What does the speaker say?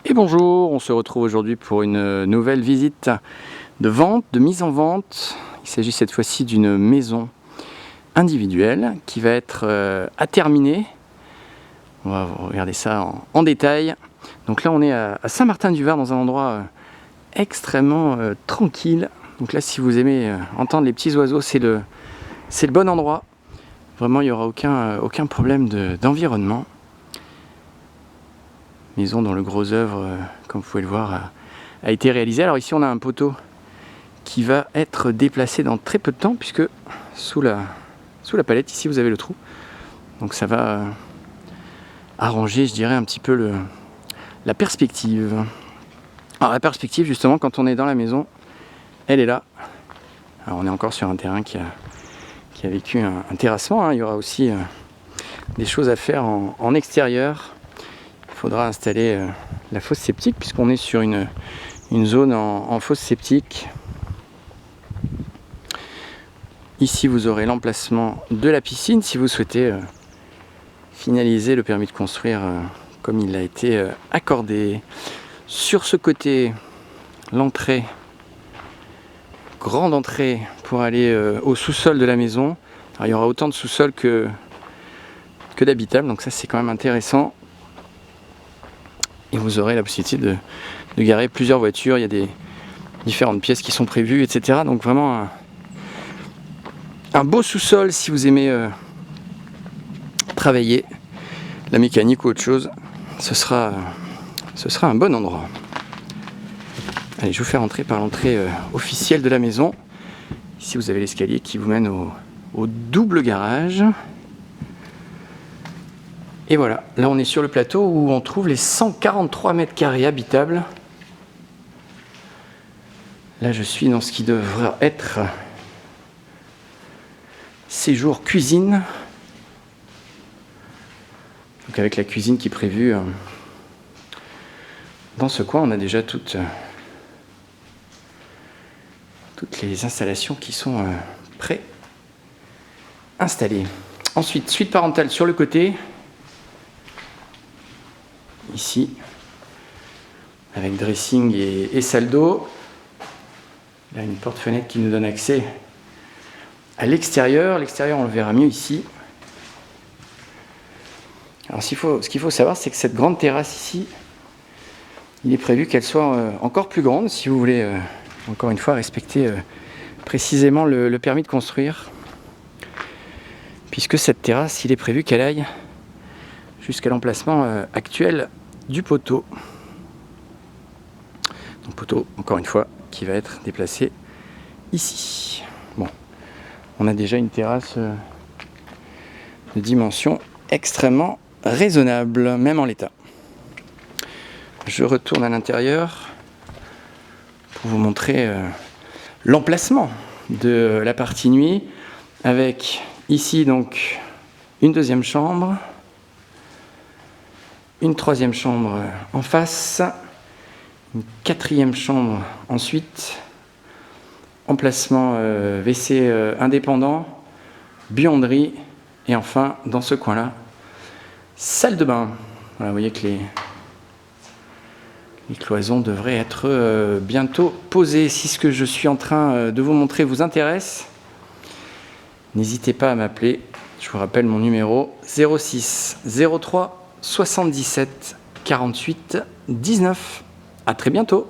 Et bonjour, on se retrouve aujourd'hui pour une nouvelle visite de vente, de mise en vente. Il s'agit cette fois-ci d'une maison individuelle qui va être à terminer. On va regarder ça en détail. Donc là on est à Saint-Martin-du-Var dans un endroit extrêmement tranquille. Donc là si vous aimez entendre les petits oiseaux, c'est le bon endroit. Vraiment il n'y aura aucun problème d'environnement. Maison dont le gros œuvre, comme vous pouvez le voir, a été réalisé. Alors ici on a un poteau qui va être déplacé dans très peu de temps, puisque sous la palette ici vous avez le trou. Donc ça va arranger, je dirais, un petit peu la perspective. Alors la perspective justement quand on est dans la maison, elle est là. Alors on est encore sur un terrain qui a vécu un terrassement, hein. Il y aura aussi des choses à faire en extérieur. Il faudra installer la fosse septique puisqu'on est sur une zone en fosse septique. Ici vous aurez l'emplacement de la piscine si vous souhaitez finaliser le permis de construire comme il a été accordé. Sur ce côté, l'entrée, grande entrée pour aller au sous-sol de la maison. Alors, il y aura autant de sous-sol que d'habitable, donc ça c'est quand même intéressant. Et vous aurez la possibilité de garer plusieurs voitures. Il y a des différentes pièces qui sont prévues, etc. Donc vraiment un beau sous-sol si vous aimez travailler la mécanique ou autre chose. Ce sera un bon endroit. Allez, je vous fais rentrer par l'entrée officielle de la maison. Ici vous avez l'escalier qui vous mène au double garage. Et voilà, là on est sur le plateau où on trouve les 143 mètres carrés habitables. Là je suis dans ce qui devrait être séjour cuisine. Donc avec la cuisine qui est prévue dans ce coin, on a déjà toutes les installations qui sont pré-installées. Ensuite, suite parentale sur le côté. Ici, avec dressing et salle d'eau. Là, une porte-fenêtre qui nous donne accès à l'extérieur. L'extérieur, on le verra mieux ici. Alors, ce qu'il faut savoir, c'est que cette grande terrasse ici, il est prévu qu'elle soit encore plus grande, si vous voulez, encore une fois, respecter précisément le permis de construire. Puisque cette terrasse, il est prévu qu'elle aille jusqu'à l'emplacement actuel du poteau. Donc poteau, encore une fois, qui va être déplacé ici. Bon, on a déjà une terrasse de dimension extrêmement raisonnable, même en l'état. Je retourne à l'intérieur pour vous montrer l'emplacement de la partie nuit, avec ici donc une deuxième chambre, une troisième chambre en face, une quatrième chambre ensuite, emplacement WC indépendant, buanderie, et enfin dans ce coin-là, salle de bain. Voilà, vous voyez que les cloisons devraient être bientôt posées. Si ce que je suis en train de vous montrer vous intéresse, n'hésitez pas à m'appeler. Je vous rappelle mon numéro 06 03 77 48 19. À très bientôt.